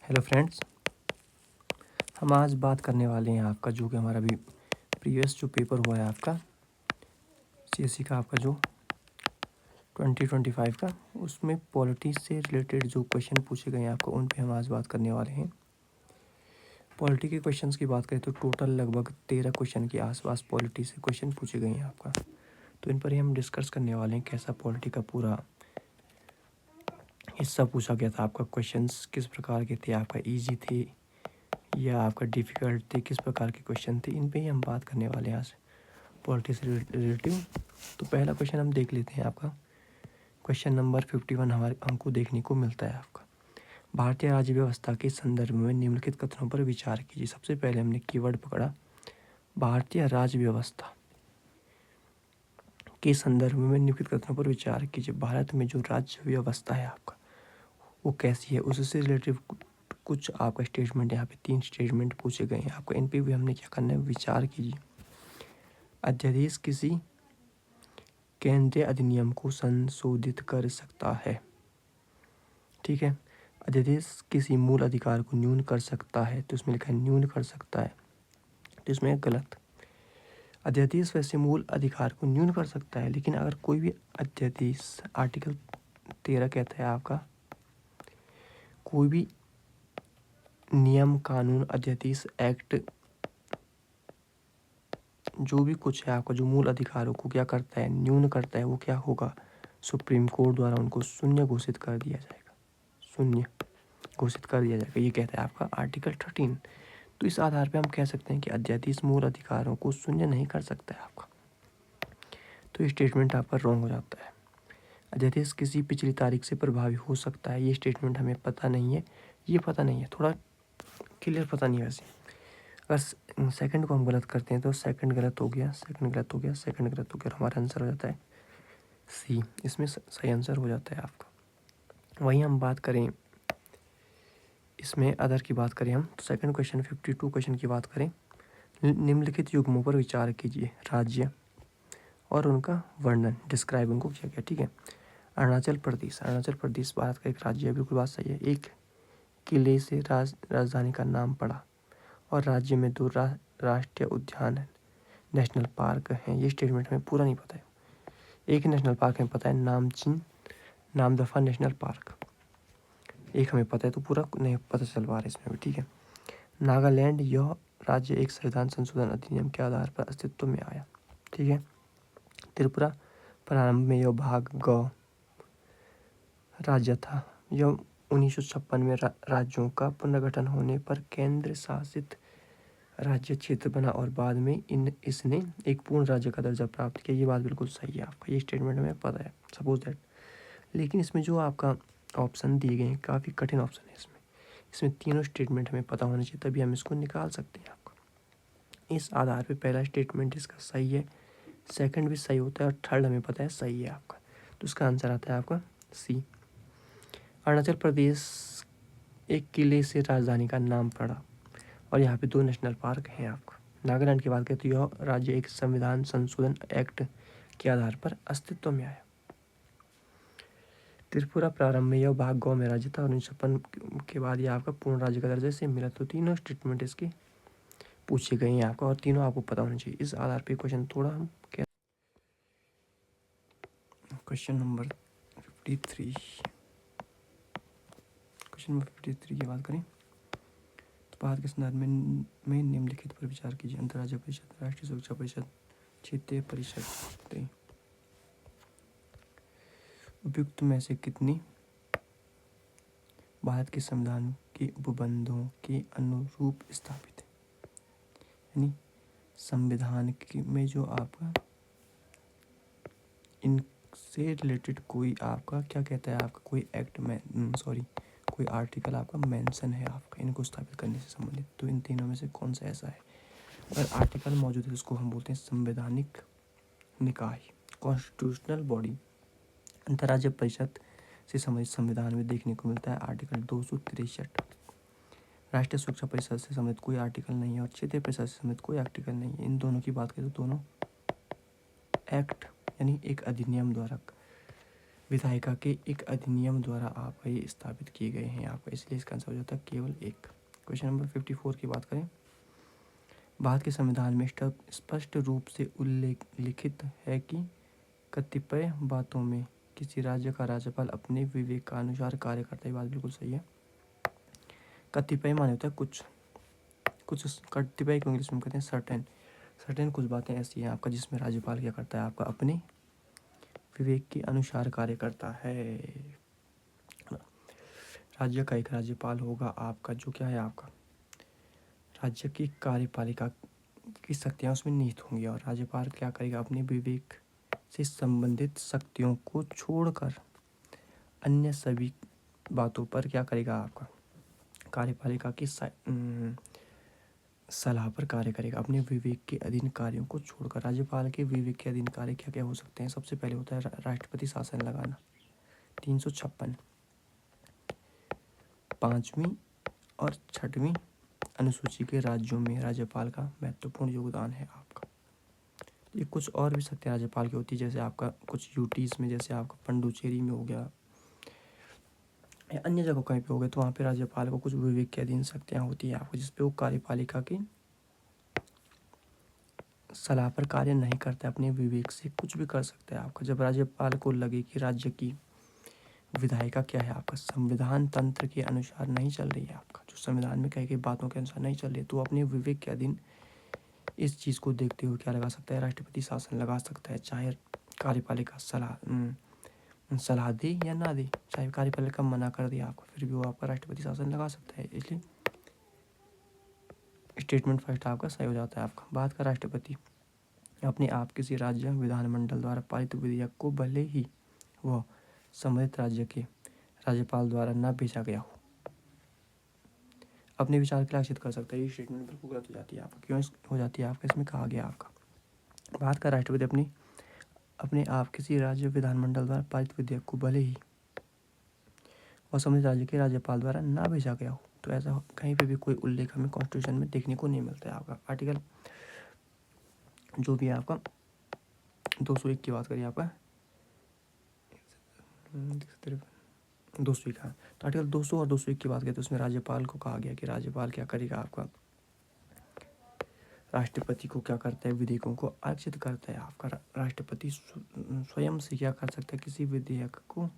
Hello friends, हम आज बात करने वाले हैं आपका जो कि हमारा भी प्रीवियस जो पेपर हुआ है आपका सीएससी का आपका जो 2025 का, उसमें पॉलिटी से रिलेटेड जो क्वेश्चन पूछे गए हैं आपको, उन पे हम आज बात करने वाले हैं। पॉलिटी के क्वेश्चंस की बात करें तो टोटल लगभग 13 क्वेश्चन के आसपास पॉलिटी से क्वेश्चन पूछे गए हैं आपका, तो इन पर ही हम डिस्कस करने वाले हैं कैसा पॉलिटी का पूरा हिस्सा पूछा गया था आपका। क्वेश्चंस किस प्रकार के थे, आपका ईजी थे या आपका डिफ़िकल्ट थे, किस प्रकार के क्वेश्चन थे, इन पे ही हम बात करने वाले हैं आज पॉलिटी से रिलेटिव। तो पहला क्वेश्चन हम देख लेते हैं आपका। क्वेश्चन नंबर 51 हमारे हमको देखने को मिलता है आपका। भारतीय राज्य व्यवस्था के संदर्भ में निम्नलिखित कथनों पर विचार कीजिए। सबसे पहले हमने कीवर्ड पकड़ा भारतीय राज्य व्यवस्था के संदर्भ में निम्नलिखित कथनों पर विचार कीजिए। भारत में जो राज्य व्यवस्था है आपका वो कैसी है, उससे रिलेटिव कुछ आपका स्टेटमेंट, यहाँ पे 3 स्टेटमेंट पूछे गए हैं आपको। इन पे भी हमने क्या करना है, विचार कीजिए। अध्यादेश किसी केंद्रीय अधिनियम को संशोधित कर सकता है, ठीक है। अध्यादेश किसी मूल अधिकार को न्यून कर सकता है, तो इसमें लिखा है न्यून कर सकता है, तो इसमें गलत। अध्यादेश वैसे मूल अधिकार को न्यून कर सकता है, लेकिन अगर कोई भी अध्यादेश आर्टिकल 13 कहता है आपका, कोई भी नियम, कानून, अध्यादेश, एक्ट, जो भी कुछ है आपका, जो मूल अधिकारों को क्या करता है, न्यून करता है, वो क्या होगा, सुप्रीम कोर्ट द्वारा उनको शून्य घोषित कर दिया जाएगा, शून्य घोषित कर दिया जाएगा। ये कहता है आपका आर्टिकल 13। तो इस आधार पे हम कह सकते हैं कि अध्यादेश मूल अधिकारों को शून्य नहीं कर सकता है आपका, तो ये स्टेटमेंट आपका रॉन्ग हो जाता है। अध्यादेश किसी पिछली तारीख से प्रभावी हो सकता है, ये स्टेटमेंट हमें पता नहीं है, ये पता नहीं है, थोड़ा क्लियर पता नहीं है वैसे। अगर सेकंड को हम गलत करते हैं तो सेकंड गलत हो गया, सेकंड गलत हो गया, सेकंड गलत हो गया, और हमारा आंसर हो जाता है सी। इसमें सही आंसर हो जाता है आपका। वहीं हम बात करें इसमें अदर की बात करें हम, तो सेकंड क्वेश्चन 52 क्वेश्चन की बात करें। निम्नलिखित युग्मों पर विचार कीजिए। राज्य और उनका वर्णन, डिस्क्राइब उनको किया गया, ठीक है। अरुणाचल प्रदेश, अरुणाचल प्रदेश भारत का एक राज्य है, बिल्कुल बात सही है। एक किले से राजधानी का नाम पड़ा, और राज्य में 2 राष्ट्रीय उद्यान है, नेशनल पार्क हैं। ये स्टेटमेंट हमें पूरा नहीं पता है। एक नेशनल पार्क हमें पता है, नामचिन नामदफा नेशनल पार्क, एक हमें पता है, तो पूरा नहीं पता चल पा रहा है इसमें भी, ठीक है। नागालैंड, यह राज्य एक संविधान संशोधन अधिनियम के आधार पर अस्तित्व में आया, ठीक है। त्रिपुरा, प्रारंभ में यह भाग ग राज्य था, यह 1956 में राज्यों का पुनर्गठन होने पर केंद्र शासित राज्य क्षेत्र बना, और बाद में इसने एक पूर्ण राज्य का दर्जा प्राप्त किया। ये बात बिल्कुल सही है आपका, ये स्टेटमेंट हमें पता है, सपोज दैट। लेकिन इसमें जो आपका ऑप्शन दिए गए हैं काफ़ी कठिन ऑप्शन है। इसमें तीनों स्टेटमेंट हमें पता होना चाहिए, तभी हम इसको निकाल सकते हैं आपका। इस आधार पे पहला स्टेटमेंट इसका सही है, सेकंड भी सही होता है, और थर्ड हमें पता है सही है आपका, तो इसका आंसर आता है आपका सी। अरुणाचल प्रदेश एक किले से राजधानी का नाम पड़ा, और यहाँ पे 2 नेशनल पार्क हैं आपका। नागालैंड की बात करें तो यह राज्य एक संविधान संशोधन एक्ट के आधार पर अस्तित्व में आया। त्रिपुरा, प्रारंभ में यह भाग गौ में राज्य था, और 1956 के बाद यह आपका पूर्ण राज्य का दर्जा से मिला। तो तीनों स्टेटमेंट इसके पूछे गए हैं आपका, और तीनों आपको पता होना चाहिए। इस आधार पे क्वेश्चन थोड़ा हम क्या, क्वेश्चन नंबर 53, क्वेश्चन नंबर 53 की बात करें तो भारत के संदर्भ में निम्नलिखित पर विचार कीजिए। अंतर्राज्यीय परिषद, राष्ट्रीय सुरक्षा परिषद, क्षेत्रीय परिषद, उपयुक्त में से कितनी भारत के संविधान के उपबंधों के अनुरूप स्थापित है। यानी संविधान में जो आपका इनसे रिलेटेड कोई आपका क्या कहता है, आपका कोई एक्ट में कोई आर्टिकल आपका मेंशन है आपका इनको स्थापित करने से संबंधित, तो इन तीनों में से कौन सा ऐसा है। अगर आर्टिकल मौजूद है उसको हम बोलते हैं संवैधानिक निकाय, कॉन्स्टिट्यूशनल बॉडी। अंतर्राज्यीय परिषद से संबंधित संविधान में देखने को मिलता है आर्टिकल 263। राष्ट्रीय सुरक्षा परिषद से संबंधित कोई आर्टिकल नहीं है, और क्षेत्रीय परिषद से संबंधित कोई आर्टिकल नहीं है। इन दोनों की बात करें तो दोनों एक्ट यानी एक अधिनियम द्वारा विधायिका के एक अधिनियम द्वारा आपका ये स्थापित किए गए हैं आपका, इसलिए इसका आंसर हो जाता है केवल एक। क्वेश्चन नंबर 54 की बात करें। भारत के संविधान में स्पष्ट रूप से लिखित है कि कतिपय बातों में किसी राज्य का राज्यपाल अपने विवेक का अनुसार कार्य करता है। ये बात बिल्कुल सही है। कतिपय माने होता है कुछ, कतिपय को इंग्लिश में कहते हैं सर्टेन कुछ बातें ऐसी हैं आपका जिसमें राज्यपाल क्या करता है आपका अपने विवेक के अनुसार कार्य करता है। राज्य का एक राज्यपाल होगा आपका जो क्या है आपका राज्य की कार्यपालिका की शक्तियाँ उसमें निहित होंगी, और राज्यपाल क्या करेगा अपने विवेक से संबंधित शक्तियों को छोड़कर अन्य सभी बातों पर क्या करेगा आपका कार्यपालिका की सलाह पर कार्य करेगा। अपने विवेक के अधीन कार्यों को छोड़कर राज्यपाल के विवेक के अधीन कार्य क्या क्या हो सकते हैं। सबसे पहले होता है राष्ट्रपति शासन लगाना, 356। 5वीं और 6वीं अनुसूची के राज्यों में राज्यपाल का महत्वपूर्ण योगदान है आपका। ये कुछ और भी शक्तियाँ राज्यपाल की होती है, जैसे आपका कुछ यूटीज़ में, जैसे आपका पंडुचेरी में हो गया या अन्य जगहों कहीं पे हो गए, तो वहाँ पे राज्यपाल को कुछ विवेक के अधीन शक्तियाँ होती है आपको, जिसपे वो कार्यपालिका की सलाह पर कार्य नहीं करता है, अपने विवेक से कुछ भी कर सकता है आपका। जब राज्यपाल को लगे कि राज्य की विधायिका क्या है आपका संविधान तंत्र के अनुसार नहीं चल रही है आपका, जो संविधान में कही गई बातों के अनुसार नहीं चल रही है, तो अपने विवेक के अधीन इस चीज़ को देखते हुए क्या लगा सकता है राष्ट्रपति शासन लगा सकता है, चाहे कार्यपालिका सलाह दे या ना दे, चाहे कार्यपालिका मना कर दे आपको, फिर भी वो आपका राष्ट्रपति शासन लगा सकता है। इसलिए स्टेटमेंट फर्स्ट आपका सही हो जाता है आपका। बात का राष्ट्रपति अपने आप किसी राज्य विधानमंडल द्वारा पारित विधेयक को भले ही वह संबंधित राज्य के राज्यपाल द्वारा न भेजा गया हो अपने विचार के लिए आक्षेप कर सकता है। ये स्टेटमेंट बिल्कुल गलत हो जाती है आपका। क्यों हो जाती है आपका, इसमें कहा गया आपका भारत का राष्ट्रपति अपने आप किसी राज्य विधानमंडल द्वारा पारित विधेयक को भले ही और संबंधित राज्य के राज्यपाल द्वारा ना भेजा गया हो, तो ऐसा कहीं पे भी कोई उल्लेख हमें कॉन्स्टिट्यूशन में देखने को नहीं मिलता है आपका। आर्टिकल जो भी है आपका 201 की बात करिए आपका 201 का, तो आर्टिकल 200 और 201 की बात करें तो उसमें राज्यपाल को कहा गया कि राज्यपाल क्या करेगा आपका राष्ट्रपति को क्या करता है विधेयकों को आरक्षित करता है आपका। राष्ट्रपति स्वयं से क्या कर सकता है किसी विधेयक को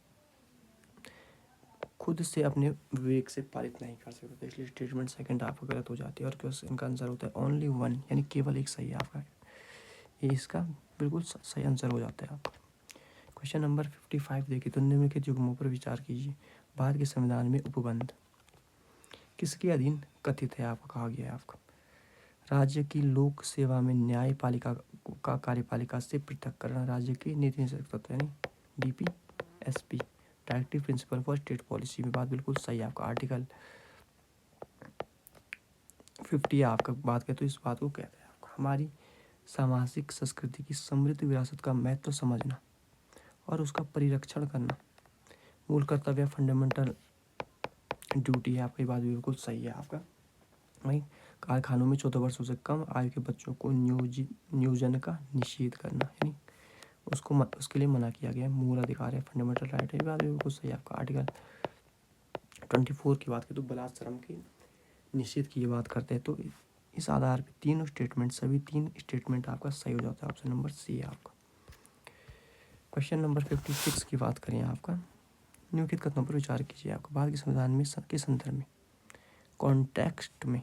खुद से अपने विवेक से पारित नहीं कर सकते, इसलिए स्टेटमेंट सेकंड आपका गलत हो जाती है। और क्वेश्चन का आंसर होता है ओनली वन, यानी केवल एक सही है आपका, ये इसका बिल्कुल सही आंसर हो जाता है आपका। क्वेश्चन नंबर 55 देखिए, तो निम्नलिखित युग्मों पर विचार कीजिए। भारत के संविधान में उपबंध किसके अधीन कथित है आपका, कहा गया है आपका राज्य की लोक सेवा में न्यायपालिका का कार्यपालिका से पृथककरण, राज्य की नीति निषेधक तत्व यानी DPSP directive principle for state policy में बात बिल्कुल सही है आपका। आर्टिकल 50 आपका बात करें तो इस बात को कहता है आपका हमारी सामाजिक संस्कृति की समृद्ध विरासत का महत्व समझना और उसका परिरक्षण करना मूल कर्तव्य फंडामेंटल ड्यूटी है आपकी। बात बिल्कुल सही है आपका। वहीं कारखानों में 14 वर्षों से कम आयु के बच्चों को नियोजन का निषेध करना, यानी उसके लिए मना किया गया, मूल अधिकार है, फंडामेंटल राइट है। बात बिल्कुल सही है आपका। आर्टिकल 24 की बात करें तो बलात्संग के निषेध की बात करते हैं, तो इस आधार पे तीनों स्टेटमेंट सभी 3 स्टेटमेंट आपका सही हो जाता है। ऑप्शन नंबर सी है आपका। क्वेश्चन नंबर 56 की बात करें आपका निम्नलिखित कथनों पर विचार कीजिए। आपका भारत के संविधान में के संदर्भ में कॉन्टेक्स्ट में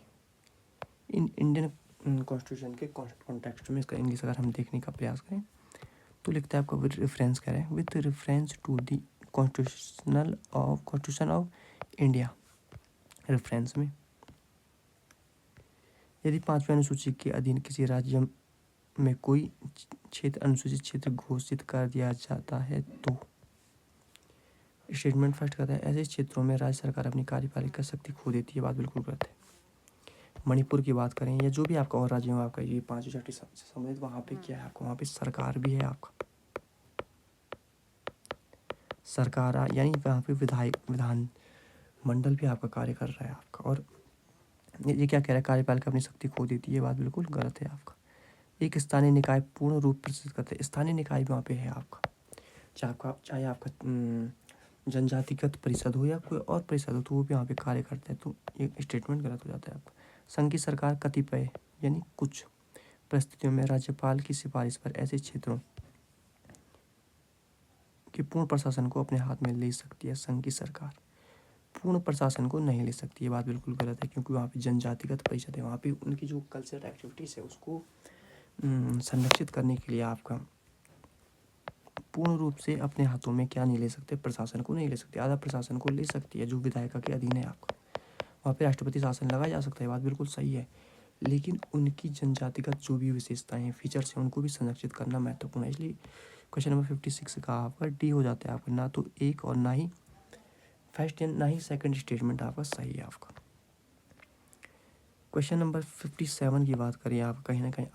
इन इंडियन कॉन्स्टिट्यूशन के कॉन्टेक्स्ट में इसका इंग्लिश अगर हम देखने का प्रयास करें तो लिखता है आपका विद रेफरेंस कह रहे हैं with reference to the constitution of India. Reference में यदि 5वीं अनुसूची के अधीन किसी राज्य में कोई क्षेत्र अनुसूचित क्षेत्र घोषित कर दिया जाता है तो स्टेटमेंट फर्स्ट कहता है ऐसे क्षेत्रों में राज्य सरकार अपनी कार्यपालिका शक्ति खो देती है। बात बिल्कुल गलत है। मणिपुर की बात करें या जो भी आपका और राज्य में आपका ये 5वीं 6वीं से संबंधित, वहाँ पे क्या है आपको वहाँ पे सरकार भी है आपका सरकार, यानी वहाँ पे विधान मंडल भी आपका कार्य कर रहा है आपका। और ये क्या कह रहा है कार्यपालिका अपनी शक्ति खो देती है, बात बिल्कुल गलत है आपका। एक स्थानीय निकाय पूर्ण रूप प्रस्तुत करते हैं, स्थानीय निकाय वहाँ पे है आपका चाहे आपका जनजातिगत परिषद हो या कोई और परिषद हो, तो वो भी वहाँ पे कार्य करता है, तो ये स्टेटमेंट गलत हो जाता है आपका। संघ की सरकार कतिपय यानी कुछ परिस्थितियों में राज्यपाल की सिफारिश पर ऐसे क्षेत्रों के पूर्ण प्रशासन को अपने हाथ में ले सकती है। संघ की सरकार पूर्ण प्रशासन को नहीं ले सकती, ये बात बिल्कुल गलत है, क्योंकि वहाँ पे जनजातिगत परिषद है, वहाँ पे उनकी जो कल्चरल एक्टिविटीज़ है उसको संरक्षित करने के लिए आपका पूर्ण रूप से अपने हाथों में क्या नहीं ले सकते, प्रशासन को नहीं ले सकते। आधा प्रशासन को ले सकती है जो विधायिका के अधीन है आपका, वहाँ पे राष्ट्रपति शासन लगाया जा सकता है, बात बिल्कुल सही है, लेकिन उनकी जनजातिगत जो भी विशेषताएं हैं, फीचर्स हैं, उनको भी संरक्षित करना महत्वपूर्ण है। इसलिए क्वेश्चन नंबर 56 का आपका डी हो जाता है आपका, ना तो एक और ना ही फर्स्ट एंड ना ही सेकंड स्टेटमेंट आपका सही है आपका। क्वेश्चन नंबर 57 की बात करें आप, कहीं ना कहीं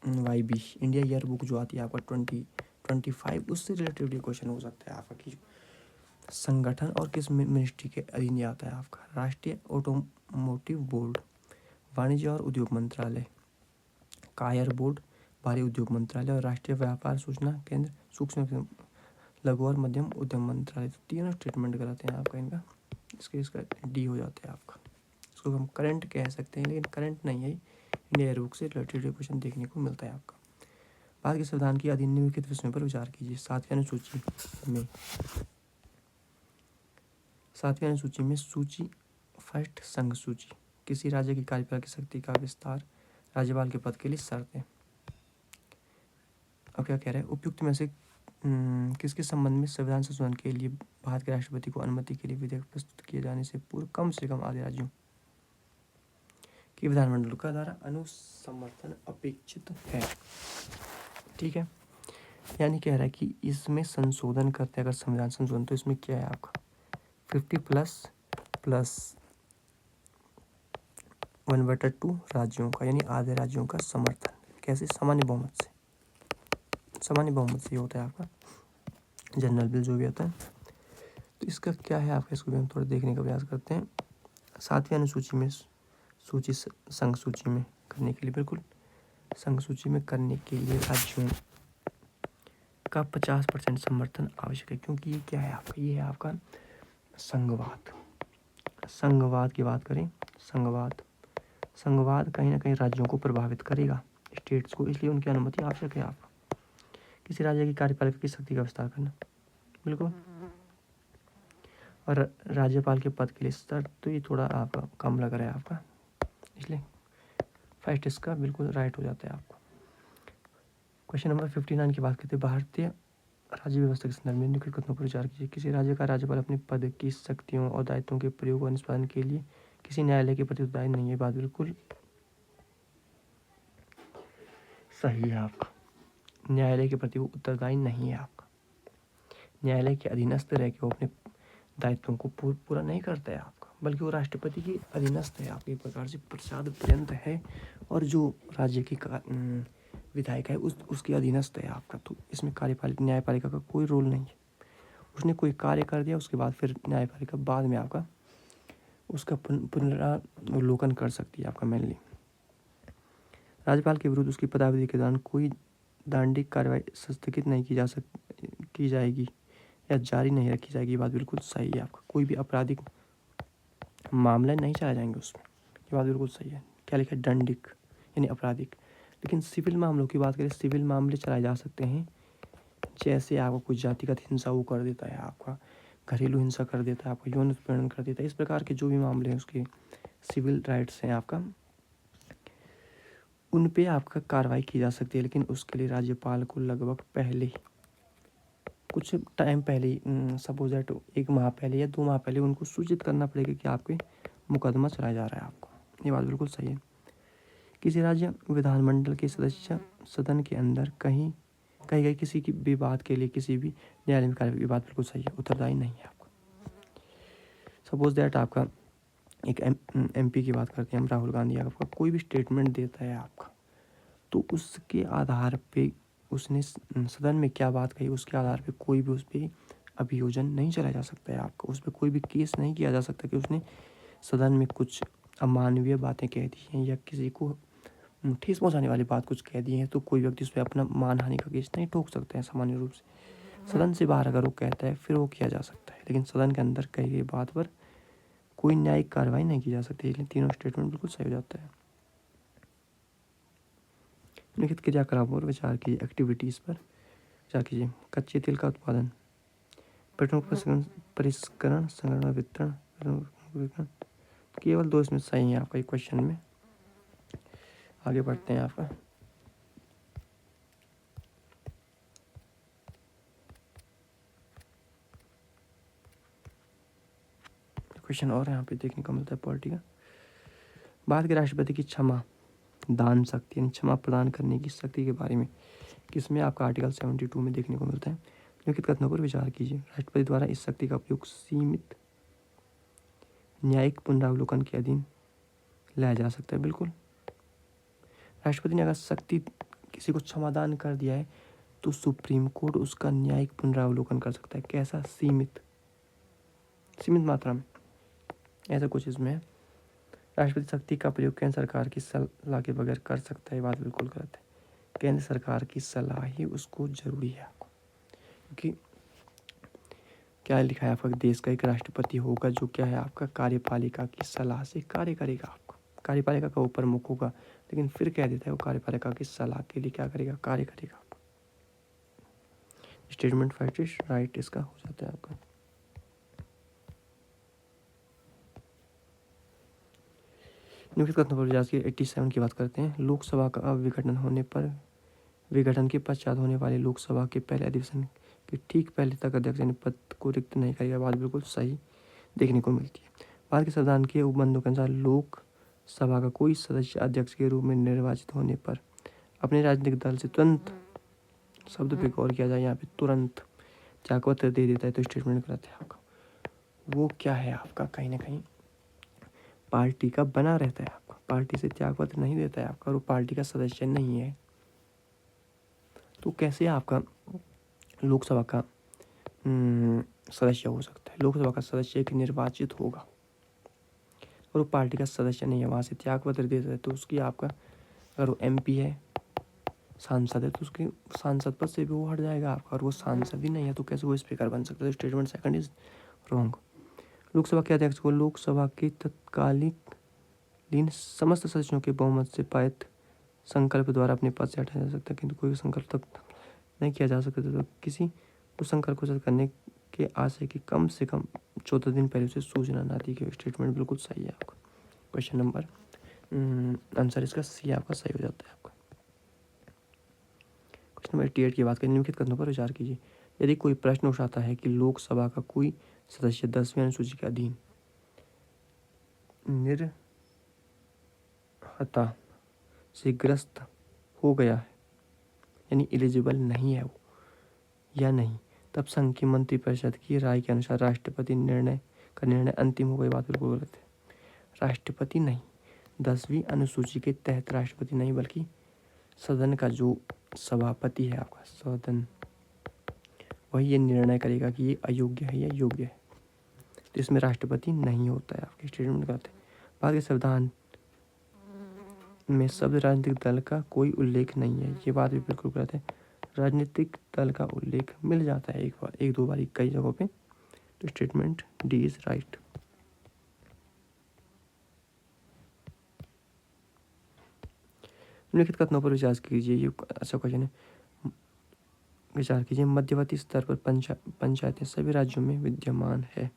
IYB इंडिया ईयर बुक जो आती है आपका 2025, उससे रिलेटेड ये क्वेश्चन हो सकता है आपका कि संगठन और किस मिनिस्ट्री के अधीन आता है आपका। राष्ट्रीय ऑटोमोटिव बोर्ड, वाणिज्य और उद्योग मंत्रालय, कायर बोर्ड, भारी उद्योग मंत्रालय और राष्ट्रीय व्यापार सूचना केंद्र, सूक्ष्म लघु और मध्यम उद्यम मंत्रालय। तो तीनों स्टेटमेंट गलत हैं आपका इनका, इसका डी हो जाता है आपका। इसको हम करंट कह सकते हैं, लेकिन करंट नहीं है, इंडिया ईयर बुक से रिलेटेड क्वेश्चन देखने को मिलता है आपका। भारत के संविधान की अधीन निम्नलिखित विषयों पर विचार कीजिए। सातवीं अनुसूची में सूची फर्स्ट संघ सूची, किसी राज्य की कार्यपालक शक्ति का विस्तार, राज्यपाल के पद के लिए शर्तें। अब क्या कह रहे हैं, उपयुक्त में से किसके संबंध में संविधान संशोधन के लिए भारत के राष्ट्रपति को अनुमति के लिए विधेयक प्रस्तुत किए जाने से पूर्व कम से कम आधे राज्यों की विधानमंडल का द्वारा अनुसमर्थन अपेक्षित है। ठीक है, यानी कह रहा है कि इसमें संशोधन करते हैं अगर संविधान संशोधन, तो इसमें क्या है आपका 50++1/2 राज्यों का, यानी आधे राज्यों का समर्थन। कैसे, सामान्य बहुमत से, सामान्य बहुमत से होता है आपका जनरल बिल जो भी आता है। तो इसका क्या है आपका, इसको भी हम थोड़ा देखने का प्रयास करते हैं। सातवीं अनुसूची में सूची संघ सूची में करने के लिए, बिल्कुल संघ सूची में करने के लिए राज्यों का 50% समर्थन आवश्यक है, क्योंकि ये क्या है आपका, ये है आपका संघवाद। संघवाद की बात करें, संघवाद कहीं ना कहीं राज्यों को प्रभावित करेगा, स्टेट्स को, इसलिए उनकी अनुमति आवश्यक है आपका। किसी राज्य की कार्यपालिका की शक्ति का विस्तार करना, बिल्कुल, और राज्यपाल के पद के लिए शर्त, तो ये थोड़ा आपका कम लग रहा है आपका, इसलिए फर्स्ट इसका बिल्कुल राइट हो जाता है आपको। क्वेश्चन नंबर 59 की बात करते हैं, भारतीय राज्य व्यवस्था के संदर्भ में निम्नलिखित कथनों पर विचार कीजिए। किसी राज्य का राज्यपाल अपने पद की शक्तियों और दायित्वों के प्रयोग और निष्पादन के लिए किसी न्यायालय के प्रति उत्तरदायी नहीं है, बात बिल्कुल सही है आपका। न्यायालय के प्रति वो उत्तरदायी नहीं है आपका, न्यायालय के अधीनस्थ रह के वो अपने दायित्वों को पूरा नहीं करता है आपका, बल्कि वो राष्ट्रपति की अधीनस्थ है आपके, एक प्रकार से प्रसाद पर्यंत है, और जो राज्य की विधायक है उसके अधीनस्थ है आपका। तो इसमें कार्यपालिका न्यायपालिका का कोई रोल नहीं है, उसने कोई कार्य कर दिया उसके बाद फिर न्यायपालिका बाद में आपका उसका पुनरावलोकन कर सकती है आपका। मेनली राज्यपाल के विरुद्ध उसकी पदावधि के दौरान कोई दंडिक कार्रवाई स्थगित नहीं की जाएगी या जारी नहीं रखी जाएगी, बात बिल्कुल सही है आपका। कोई भी आपराधिक मामले नहीं चलाए जाएंगे उसमें, ये बात बिल्कुल सही है। क्या लिखा है, दंडिक यानी आपराधिक। लेकिन सिविल मामलों की बात करें, सिविल मामले चलाए जा सकते हैं, जैसे आपको कुछ जातिगत हिंसा वो कर देता है आपका, घरेलू हिंसा कर देता है आपका, यौन उत्पीड़न कर देता है, इस प्रकार के जो भी मामले हैं उसके सिविल राइट्स हैं आपका, उन पे आपका कार्रवाई की जा सकती है। लेकिन उसके लिए राज्यपाल को लगभग पहले कुछ टाइम पहले ही, सपोज दैट 1 माह पहले या 2 माह पहले उनको सूचित करना पड़ेगा कि आपके मुकदमा चलाया जा रहा है आपको, ये बात बिल्कुल सही है। किसी राज्य विधानमंडल के सदस्य सदन के अंदर कहीं गई किसी की भी बात के लिए किसी भी न्यायालय में कार्रवाई, बात बिल्कुल सही है, उत्तरदायी नहीं है आपका। सपोज दैट आपका एक MP की बात करते हैं हम, राहुल गांधी, आपका कोई भी स्टेटमेंट देता है आपका, तो उसके आधार पे उसने सदन में क्या बात कही, उसके आधार पे कोई भी उस पर अभियोजन नहीं चलाया जा सकता है आपका, उस पर कोई भी केस नहीं किया जा सकता कि उसने सदन में कुछ अमानवीय बातें कह दी हैं या किसी को ठेस पहुंचाने वाली बात कुछ कह दी है तो कोई व्यक्ति उस पर अपना मानहानि का केस नहीं ठोक सकते हैं सामान्य रूप से। सदन से बाहर अगर वो कहता है फिर वो किया जा सकता है, लेकिन सदन के अंदर कही गई बात पर कोई न्यायिक कार्रवाई नहीं की जा सकती। इसलिए तीनों स्टेटमेंट बिल्कुल सही हो जाता है। निम्नलिखित क्रियाकलापों पर विचार कीजिए। एक्टिविटीज़ पर विचार कीजिए। कच्चे तेल का उत्पादन, पेट्रोल परिष्करण, संग्रहण, वितरण। केवल 2 इसमें सही है आपका क्वेश्चन में। आगे बढ़ते हैं आपका क्वेश्चन और यहाँ पे देखने को मिलता है पॉलिटी का। भारत के राष्ट्रपति की क्षमा दान शक्ति यानी क्षमा प्रदान करने की शक्ति के बारे में किसमें आपका आर्टिकल 72 में देखने को मिलता है। निम्नलिखित कथनों पर विचार कीजिए। राष्ट्रपति द्वारा इस शक्ति का उपयोग सीमित न्यायिक पुनरावलोकन के अधीन लाया जा सकता है। बिल्कुल, राष्ट्रपति ने अगर शक्ति किसी को क्षमादान कर दिया है तो सुप्रीम कोर्ट उसका न्यायिक पुनरावलोकन कर सकता है। कैसा? सीमित मात्रा में, ऐसा कुछ इसमें है। राष्ट्रपति शक्ति का प्रयोग केंद्र सरकार की सलाह के बगैर कर सकता है, बात बिल्कुल गलत है। केंद्र सरकार की सलाह ही उसको जरूरी है आपको, क्योंकि क्या लिखा है आपका, देश का एक राष्ट्रपति होगा जो क्या है आपका कार्यपालिका की सलाह से कार्य करेगा। आपका कार्यपालिका का ऊपर मुख होगा, लेकिन फिर कह देता है वो कार्यपालिका की सलाह के लिए क्या करेगा, कार्य करेगा। स्टेटमेंट फर्स्ट इज राइट इसका हो जाता है आपका। निम्नलिखित कथनों पर विचार की 87 की बात करते हैं। लोकसभा का विघटन के पश्चात होने वाले लोकसभा के पहले अधिवेशन के ठीक पहले तक अध्यक्ष ने पद को रिक्त नहीं करेगा। बात बिल्कुल सही देखने को मिलती है। भारत के संविधान के उपबंधों के अनुसार लोकसभा का कोई सदस्य अध्यक्ष के रूप में निर्वाचित होने पर अपने राजनीतिक दल से तुरंत, शब्द पे गौर किया जाए यहाँ पे, तुरंत त्यागपत्र दे देता है तो स्टेटमेंट गलत है आपका। वो क्या है आपका, कहीं ना कहीं पार्टी का बना रहता है आपका, पार्टी से त्यागपत्र नहीं देता है आपका, और वो पार्टी का सदस्य नहीं है। तो कैसे आपका लोकसभा का सदस्य हो सकता है? लोकसभा का सदस्य एक निर्वाचित होगा और वो पार्टी का सदस्य नहीं है, वहाँ से त्यागपत्र दे देता है तो उसकी आपका, अगर वो MP है, सांसद है, तो उसके सांसद पद से भी वो हट जाएगा आपका, और वो सांसद ही नहीं है तो कैसे वो स्पीकर बन सकता है। Statement second is wrong. Lok Sabha के अध्यक्ष को लोकसभा के तत्कालीन समस्त सदस्यों के बहुमत से पारित संकल्प द्वारा अपने पद से हटाया जा सकता है, किंतु कोई संकल्प तक नहीं किया जा सकता तो किसी उस संकल्प को रद्द करने के आशय की कम से कम 14 दिन पहले उसे सूचना ना दी गई। स्टेटमेंट बिल्कुल सही है आपका। क्वेश्चन नंबर आंसर इसका सी आपका सही हो जाता है आपका। क्वेश्चन नंबर 88 की बात करें। निम्नलिखित कथनों पर विचार कीजिए। यदि कोई प्रश्न उठाता है कि लोकसभा का कोई सदस्य 10वीं अनुसूची के अधीन निर्हता से ग्रस्त हो गया है, यानी एलिजिबल नहीं है वो या नहीं, तब संघ की मंत्रिपरिषद की राय के अनुसार राष्ट्रपति निर्णय अंतिम हो गई। बात बिल्कुल गलत है। राष्ट्रपति नहीं, 10वीं अनुसूची के तहत राष्ट्रपति नहीं, बल्कि सदन का जो सभापति है आपका, सदन, वही ये निर्णय करेगा कि ये अयोग्य है या योग्य है। तो इसमें राष्ट्रपति नहीं होता है। आपके स्टेटमेंट गलत है। भारत के संविधान में शब्द राजनीतिक दल का कोई उल्लेख नहीं है, ये बात भी बिल्कुल गलत है। राजनीतिक दल का उल्लेख मिल जाता है एक दो बार कई जगहों पे। तो स्टेटमेंट डी इज राइट। निम्नलिखित कथनों पर विचार कीजिए। ये अच्छा क्वेश्चन है। विचार कीजिए। मध्यवर्ती स्तर पर पंचायतें सभी राज्यों में विद्यमान है।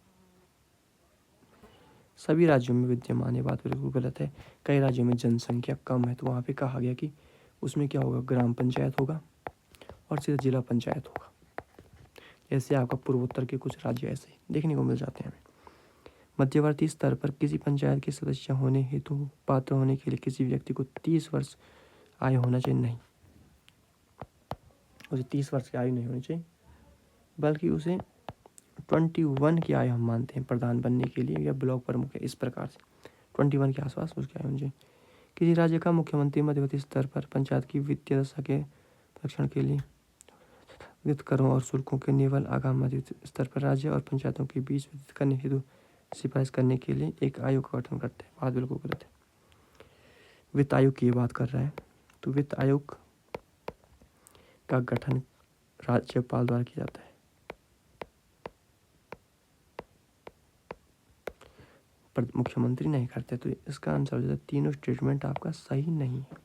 सभी राज्यों में विद्यमान है, बात बिल्कुल गलत है। कई राज्यों में जनसंख्या कम है तो वहाँ पे कहा गया कि उसमें क्या होगा, ग्राम पंचायत होगा और सीधा जिला पंचायत होगा। ऐसे आपका पूर्वोत्तर के कुछ राज्य ऐसे देखने को मिल जाते हैं। मध्यवर्ती स्तर पर किसी पंचायत के सदस्य होने हेतु पात्र होने के लिए किसी व्यक्ति को 30 वर्ष आयु होना चाहिए, नहीं, उसे 30 वर्ष की आयु नहीं होनी चाहिए, बल्कि उसे 21 की आयु हम मानते हैं प्रधान बनने के लिए या ब्लॉक प्रमुख है, इस प्रकार से 21 के आसपास उसकी आयु होनी चाहिए। किसी राज्य का मुख्यमंत्री मध्यवर्ती स्तर पर पंचायत की वित्तीय दशा के रक्षण के लिए वित्त करों और शुल्कों के निवल आगाम मध्यवर्ती स्तर पर राज्य और पंचायतों के बीच वितरित करने हेतु सिफारिश करने के लिए एक आयोग का गठन करते हैं। बात बिल्कुल गलत है। वित्त आयोग की बात कर रहा है, तो वित्त आयोग का गठन राज्यपाल द्वारा किया जाता है। पर मुख्यमंत्री नहीं करते, तो इसका आंसर हो जाता है तीनों स्टेटमेंट आपका सही नहीं है।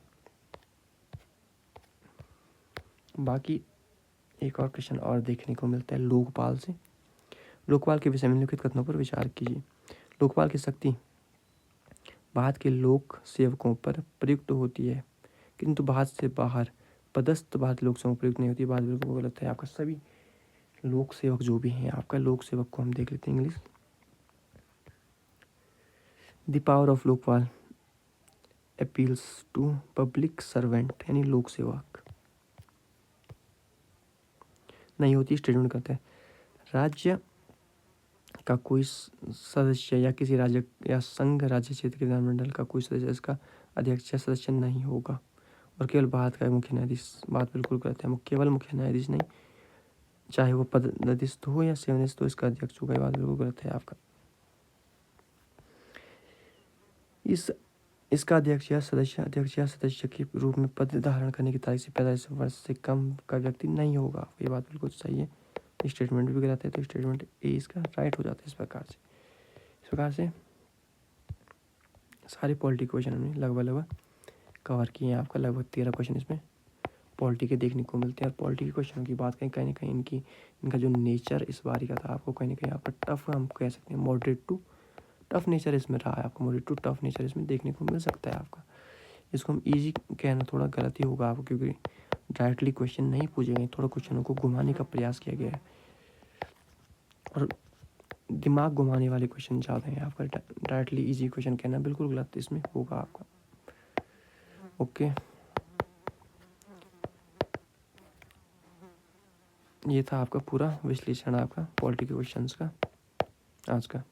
बाकी एक और क्वेश्चन और देखने को मिलता है लोकपाल से। लोकपाल के विषय में निम्नलिखित कथनों पर विचार कीजिए। लोकपाल की शक्ति भारत के लोक सेवकों पर प्रयुक्त होती है, किंतु भारत से बाहर पदस्थ भारतीय लोक सेवकों प्रयुक्त नहीं होती। बात बिल्कुल गलत है। आपका सभी लोक सेवक जो भी हैं, आपका लोक सेवक को हम देख लेते हैं English. The power of Lokpal appeals to public servant, यानी लोक सेवक नहीं होती। स्टेटमेंट करते हैं राज्य का कोई सदस्य या किसी राज्य या संघ राज्य क्षेत्र के विधानमंडल का कोई सदस्य इसका अध्यक्ष या सदस्य नहीं होगा, और केवल भारत का मुख्य न्यायाधीश। बात बिल्कुल गलत है। केवल मुख्य न्यायाधीश नहीं, चाहे वो पदस्थ हो या सेवानिवृत्त हो, इसका अध्यक्ष होगा। ये बात बिल्कुल गलत है आपका। इसका अध्यक्ष या सदस्य के रूप में पद धारण करने की तारीख से 45 वर्ष से कम का व्यक्ति नहीं होगा। ये बात बिल्कुल सही है। स्टेटमेंट भी गलत है, तो स्टेटमेंट ए इसका राइट हो जाता है। इस प्रकार से सारे पॉलिटी क्वेश्चन हमने लगभग कवर किए हैं। आपका लगभग 13 क्वेश्चन इसमें पॉलिटी के देखने को मिलते हैं। और पॉलिटी के क्वेश्चन की बात करें, कहीं ना कहीं इनका जो नेचर इस बारी का था, आपको कहीं ना कहीं आपका टफ हम कह सकते हैं, मॉडरेट टू टफ नेचर इसमें रहा है। आपको मॉडरेट टू टफ नेचर इसमें देखने को मिल सकता है। आपका इसको हम इजी कहना थोड़ा गलत ही होगा आपको, क्योंकि डायरेक्टली क्वेश्चन नहीं पूछे गए, थोड़ा क्वेश्चनों को घुमाने का प्रयास किया गया है, और दिमाग घुमाने वाले क्वेश्चन ज़्यादा हैं। आपका डायरेक्टली इजी क्वेश्चन कहना बिल्कुल गलत इसमें होगा आपका। ओके, ये था आपका पूरा विश्लेषण आपका पॉलिटिकल क्वेश्चंस का आज का।